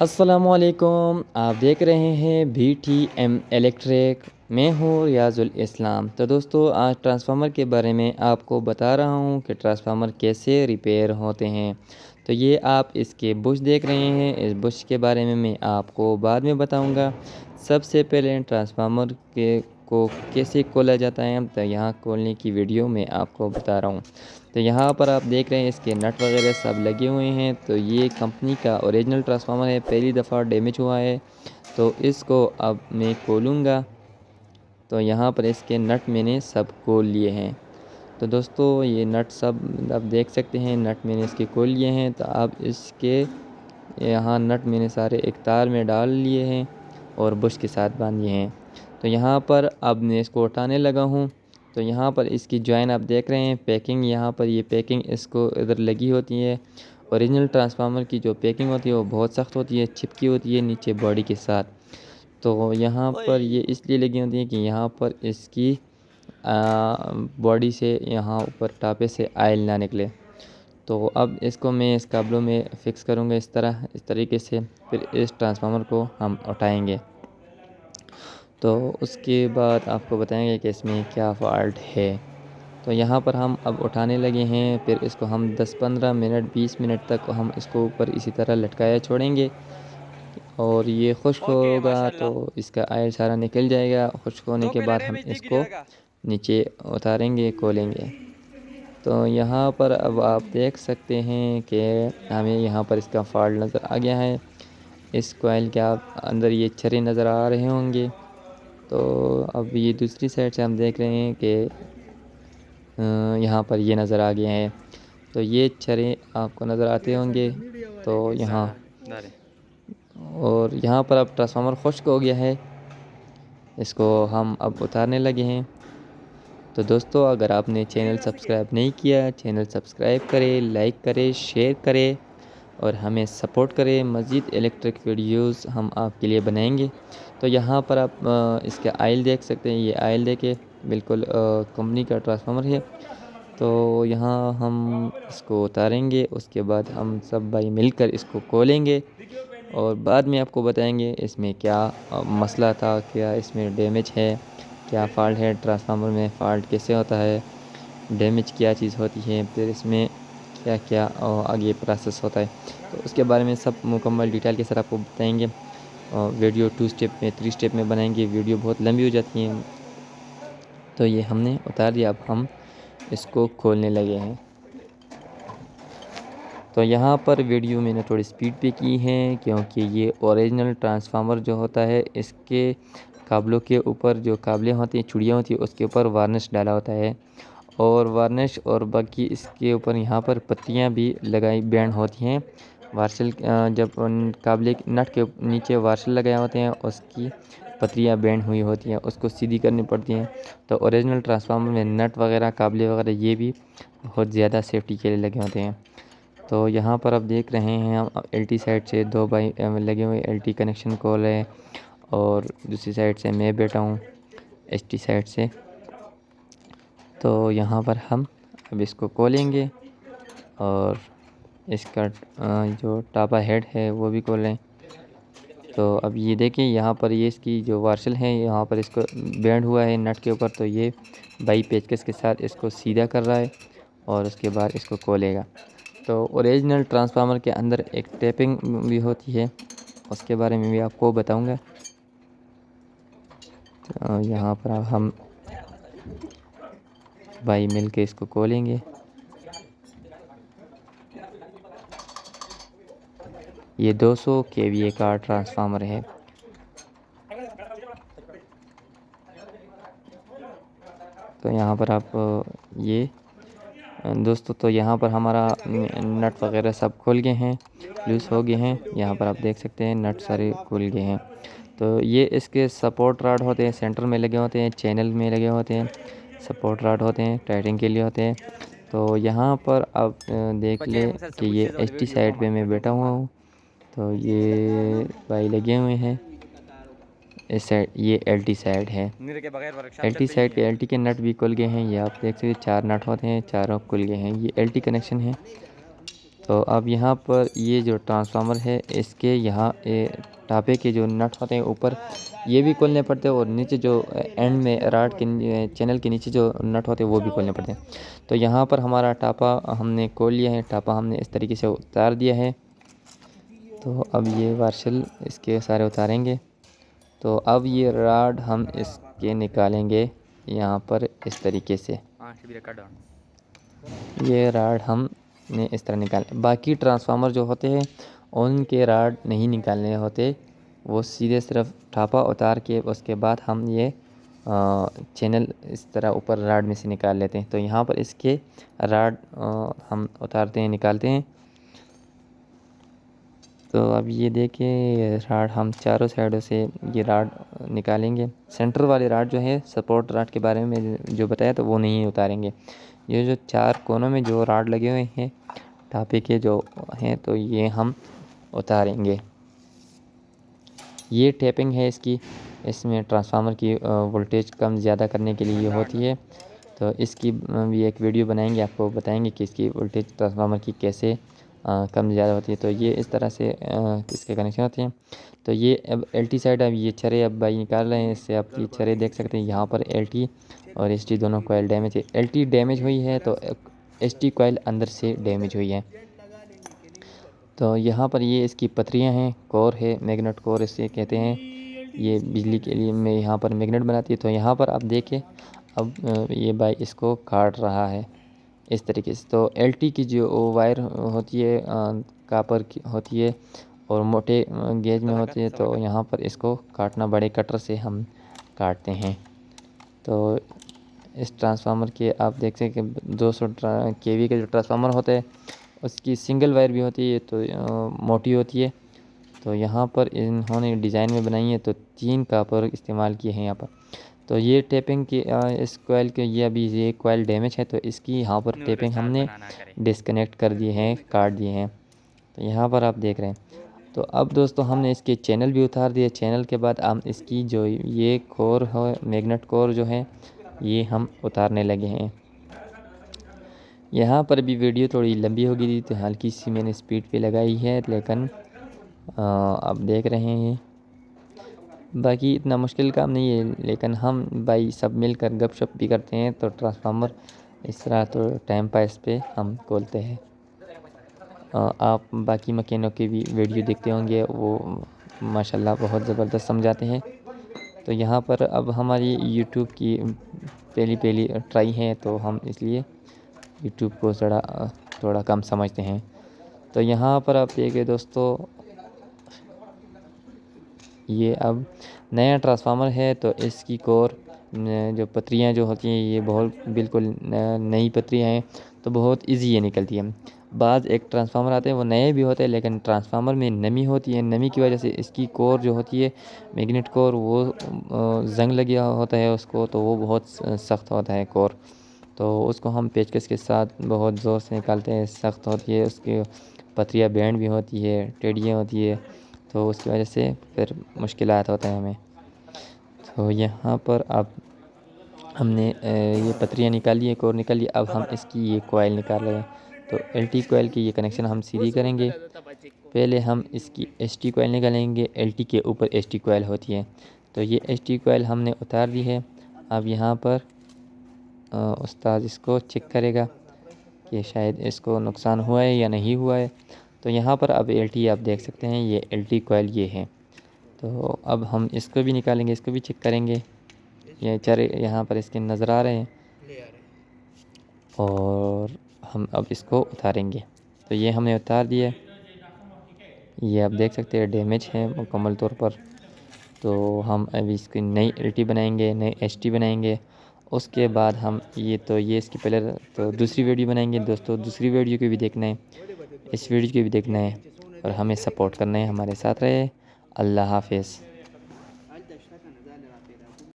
अस्सलामुअलैकुम, आप देख रहे हैं BTM इलेक्ट्रिक। मैं हूँ रियाजुल इस्लाम। तो दोस्तों, आज ट्रांसफ़ार्मर के बारे में आपको बता रहा हूँ कि ट्रांसफ़ार्मर कैसे रिपेयर होते हैं। तो ये आप इसके बुश देख रहे हैं, इस बुश के बारे में मैं आपको बाद में बताऊँगा। सबसे पहले ट्रांसफ़ार्मर के को कैसे खोला जाता है, तो यहाँ खोलने की वीडियो मैं आपको बता रहा हूँ। तो यहाँ पर आप देख रहे हैं इसके नट वगैरह सब लगे हुए हैं। तो ये कंपनी का ओरिजिनल ट्रांसफार्मर है, पहली दफ़ा डैमेज हुआ है। तो इसको अब मैं खोलूँगा। तो यहाँ पर इसके नट मैंने सब खोल लिए हैं। तो दोस्तों, ये नट सब आप देख सकते हैं, नट मैंने इसके खोल लिए हैं। तो अब इसके यहाँ नट मैंने सारे एक तार में डाल लिए हैं और बुश के साथ बांध लिए हैं। तो यहाँ पर अब मैं इसको उठाने लगा हूँ। तो यहाँ पर इसकी जॉइन आप देख रहे हैं, पैकिंग यहाँ पर ये पैकिंग इसको इधर लगी होती है। ओरिजिनल ट्रांसफार्मर की जो पैकिंग होती है वो बहुत सख्त होती है, चिपकी होती है नीचे बॉडी के साथ। तो यहाँ पर ये इसलिए लगी होती है कि यहाँ पर इसकी बॉडी से यहाँ ऊपर टापे से आयल ना निकले। तो अब इसको मैं इस काबलों में फ़िक्स करूँगा इस तरीके से। फिर इस ट्रांसफार्मर को हम उठाएंगे। तो उसके बाद आपको बताएंगे कि इसमें क्या फ़ॉल्ट है। तो यहाँ पर हम अब उठाने लगे हैं। फिर इसको हम 10-15 मिनट 20 मिनट तक हम इसको ऊपर इसी तरह लटकाया छोड़ेंगे। और ये खुश्क होगा तो इसका आयल सारा निकल जाएगा। खुश्क होने के बाद हम इसको नीचे उतारेंगे, खोलेंगे। तो यहाँ पर अब आप देख सकते हैं कि हमें यहाँ पर इसका फॉल्ट नज़र आ गया है। इस कोयल के आप अंदर ये छर्रे नज़र आ रहे होंगे। तो अब ये दूसरी साइड से हम देख रहे हैं कि यहाँ पर ये नज़र आ गया है। तो ये छर्रे आपको नज़र आते होंगे। तो यहाँ और यहाँ पर अब ट्रांसफार्मर खुश्क हो गया है, इसको हम अब उतारने लगे हैं। तो दोस्तों, अगर आपने चैनल सब्सक्राइब नहीं किया, चैनल सब्सक्राइब करें, लाइक करें, शेयर करें और हमें सपोर्ट करें। मज़ीद इलेक्ट्रिक वीडियोस हम आपके लिए बनाएंगे। तो यहाँ पर आप इसके आयल देख सकते हैं। ये आयल देखे बिल्कुल कंपनी का ट्रांसफार्मर है। तो यहाँ हम इसको उतारेंगे, उसके बाद हम सब भाई मिलकर इसको खोलेंगे और बाद में आपको बताएंगे इसमें क्या मसला था, क्या इसमें डैमेज है, क्या फ़ॉल्ट है, ट्रांसफार्मर में फ़ॉल्ट कैसे होता है, डैमेज क्या चीज़ होती है, फिर इसमें क्या क्या आगे प्रोसेस होता है। तो उसके बारे में सब मुकम्मल डिटेल के साथ आपको बताएंगे। वीडियो 2 स्टेप में 3 स्टेप में बनाएंगे, वीडियो बहुत लंबी हो जाती है। तो ये हमने उतार दिया, अब हम इसको खोलने लगे हैं। तो यहाँ पर वीडियो मैंने थोड़ी स्पीड पे की है क्योंकि ये ओरिजिनल ट्रांसफार्मर जो होता है, इसके काबलों के ऊपर जो काबलें होती हैं, चूड़ियाँ होती हैं, उसके ऊपर वार्निश डाला होता है। और वार्निश और बाकी इसके ऊपर यहाँ पर पत्तियाँ भी लगाई बैंड होती हैं। वार्सल जब उन काबले नट के नीचे वार्सल लगाए होते हैं, उसकी पत्तियाँ बैंड हुई होती हैं, उसको सीधी करनी पड़ती हैं। तो ओरिजिनल ट्रांसफार्मर में नट वगैरह, काबले वगैरह ये भी बहुत ज़्यादा सेफ्टी के लिए लगे होते हैं। तो यहाँ पर आप देख रहे हैं हम LT साइड से 2 भाई लगे हुए LT कनेक्शन खोल रहे हैं और दूसरी साइड से मैं बैठा हूँ ST साइड से। तो यहाँ पर हम अब इसको खोलेंगे और इसका जो टापा हेड है वो भी खोलें। तो अब ये देखिए, यहाँ पर ये इसकी जो वार्शल है, यहाँ पर इसको बैंड हुआ है नट के ऊपर। तो ये बाई पेचकस के साथ इसको सीधा कर रहा है और उसके बाद इसको खोलेगा। तो ओरिजिनल ट्रांसफार्मर के अंदर एक टैपिंग भी होती है, उसके बारे में भी आपको बताऊंगा। तो यहाँ पर हम भाई मिल के इसको खोलेंगे। ये 200 kVA का ट्रांसफार्मर है। तो यहाँ पर आप ये दोस्तों, तो यहाँ पर हमारा नट वगैरह सब खुल गए हैं, लूज़ हो गए हैं। यहाँ पर आप देख सकते हैं नट सारे खुल गए हैं। तो ये इसके सपोर्ट रॉड होते हैं, सेंटर में लगे होते हैं, चैनल में लगे होते हैं, सपोर्ट रॉड होते हैं, टाइटिंग के लिए होते हैं। तो यहाँ पर आप देख लें कि ये ST साइड पे मैं बैठा हुआ हूँ। तो ये भाई लगे हुए हैं इस साइड, ये LT साइड है। LT साइड पे LT के नट भी खुल गए हैं। ये आप देख सकते हैं 4 नट होते हैं, चारों खुल गए हैं। ये LT कनेक्शन है। तो अब यहाँ पर ये जो ट्रांसफार्मर है इसके यहाँ टापे के जो नट होते हैं ऊपर ये भी खोलने पड़ते हैं, और नीचे जो एंड में राड के चैनल के नीचे जो नट होते हैं वो भी खोलने पड़ते हैं। तो यहाँ पर हमारा टापा हमने खोल लिया है, टापा हमने इस तरीके से उतार दिया है। तो अब ये वार्शल इसके सारे उतारेंगे। तो अब ये राड हम इसके निकालेंगे यहाँ पर इस तरीके से। ये राड हमने इस तरह निकाले। बाकी ट्रांसफार्मर जो होते हैं उनके राड नहीं निकालने होते, वो सीधे सिर्फ टापा उतार के उसके बाद हम ये चैनल इस तरह ऊपर राड में से निकाल लेते हैं। तो यहाँ पर इसके राड हम उतारते हैं, निकालते हैं। तो अब ये देखिए राड हम चारों साइडों से ये राड निकालेंगे। सेंटर वाले राड जो है सपोर्ट राड के बारे में जो बताया तो वो नहीं उतारेंगे। ये जो चार कोनों में जो राड लगे हुए हैं टापे के जो हैं तो ये हम उतारेंगे। ये टेपिंग है इसकी, इसमें ट्रांसफार्मर की वोल्टेज कम ज़्यादा करने के लिए ये होती है। तो इसकी भी एक वीडियो बनाएंगे, आपको बताएंगे कि इसकी वोल्टेज ट्रांसफार्मर की कैसे कम ज़्यादा होती है। तो ये इस तरह से इसके कनेक्शन होते हैं। तो ये अब एलटी साइड, अब ये छरे अब भाई निकाल रहे हैं, इससे आप ये छरे देख सकते हैं। यहाँ पर एलटी और एसटी दोनों कॉइल डैमेज है। एलटी डैमेज हुई है तो एसटी कॉइल अंदर से डैमेज हुई है। तो यहाँ पर ये इसकी पथरियाँ हैं, कोर है, मैग्नेट कोर इसे कहते हैं। ये बिजली के लिए में यहाँ पर मैग्नेट बनाती है। तो यहाँ पर आप देखें अब ये भाई इसको काट रहा है इस तरीके से। तो एलटी की जो वायर होती है कापर की होती है और मोटे गेज में होती है। तो यहाँ पर इसको काटना, बड़े कटर से हम काटते हैं। तो इस ट्रांसफार्मर के आप देख सकते हैं कि 200 केवी का जो ट्रांसफार्मर होता है उसकी सिंगल वायर भी होती है तो मोटी होती है। तो यहाँ पर इन्होंने डिज़ाइन में बनाई है तो 3 कापर इस्तेमाल किए हैं यहाँ पर। तो ये टेपिंग की इस कोयल के ये अभी ये कोयल डैमेज है तो इसकी यहाँ पर टेपिंग हमने डिस्कनेक्ट कर दिए हैं, काट दिए हैं। तो यहाँ पर आप देख रहे हैं। तो अब दोस्तों हमने इसके चैनल भी उतार दिए। चैनल के बाद हम इसकी जो ये कोर है, मैग्नेट कोर जो है ये हम उतारने लगे हैं। यहाँ पर भी वीडियो थोड़ी लंबी हो गई थी तो हल्की सी मैंने स्पीड पे लगाई है, लेकिन आप देख रहे हैं बाकी इतना मुश्किल काम नहीं है। लेकिन हम भाई सब मिलकर गपशप भी करते हैं तो ट्रांसफार्मर इस तरह तो टाइम पास पे हम खोलते हैं। आप बाकी मकैनिक की भी वीडियो देखते होंगे, वो माशाल्लाह बहुत ज़बरदस्त समझाते हैं। तो यहाँ पर अब हमारी यूट्यूब की पहली ट्राई है तो हम इसलिए यूट्यूब को थोड़ा कम समझते हैं। तो यहाँ पर आप देखिए दोस्तों ये अब नया ट्रांसफार्मर है तो इसकी कोर जो पतरियाँ जो होती हैं ये बहुत बिल्कुल नई पतरियाँ हैं तो बहुत इजी ये निकलती है। बाद एक ट्रांसफार्मर आते हैं वो नए भी होते हैं लेकिन ट्रांसफार्मर में नमी होती है, नमी की वजह से इसकी कोर जो होती है मैग्नेट कोर वो जंग लगा होता है उसको, तो वो बहुत सख्त होता है कोर। तो उसको हम पेचकस के साथ बहुत ज़ोर से निकालते हैं, सख्त होती है उसकी पतरियाँ, बैंड भी होती है, टेढ़ियाँ होती है, तो उसकी वजह से फिर मुश्किलात होते हैं हमें। तो यहाँ पर अब हमने ये पतरियाँ निकाली है, कोर निकाली। अब हम इसकी ये कोयल निकाल रहे हैं। तो एलटी कोयल की ये कनेक्शन हम सीधी करेंगे। पहले हम इसकी एसटी कोयल निकालेंगे, एलटी के ऊपर एसटी कोयल होती है। तो ये एसटी कोयल हमने उतार दी है। अब यहाँ पर उस्ताद इसको चेक करेगा कि शायद इसको नुकसान हुआ है या नहीं हुआ है। तो यहाँ पर अब एलटी आप देख सकते हैं, ये एलटी कोयल ये है। तो अब हम इसको भी निकालेंगे, इसको भी चेक करेंगे। ये चारे यहाँ पर इसके नज़र आ रहे हैं और हम अब इसको उतारेंगे। तो ये हमने उतार दिया, ये आप देख सकते हैं डैमेज है मुकम्मल तौर पर। तो हम अभी इसकी नई एलटी बनाएंगे, नई एसटी बनाएंगे। उसके बाद हम ये इसकी पहले तो दूसरी वीडियो बनाएंगे दोस्तों। दूसरी वीडियो को भी देखना है, इस वीडियो को भी देखना है और हमें सपोर्ट करना है। हमारे साथ रहे। अल्लाह हाफिज़।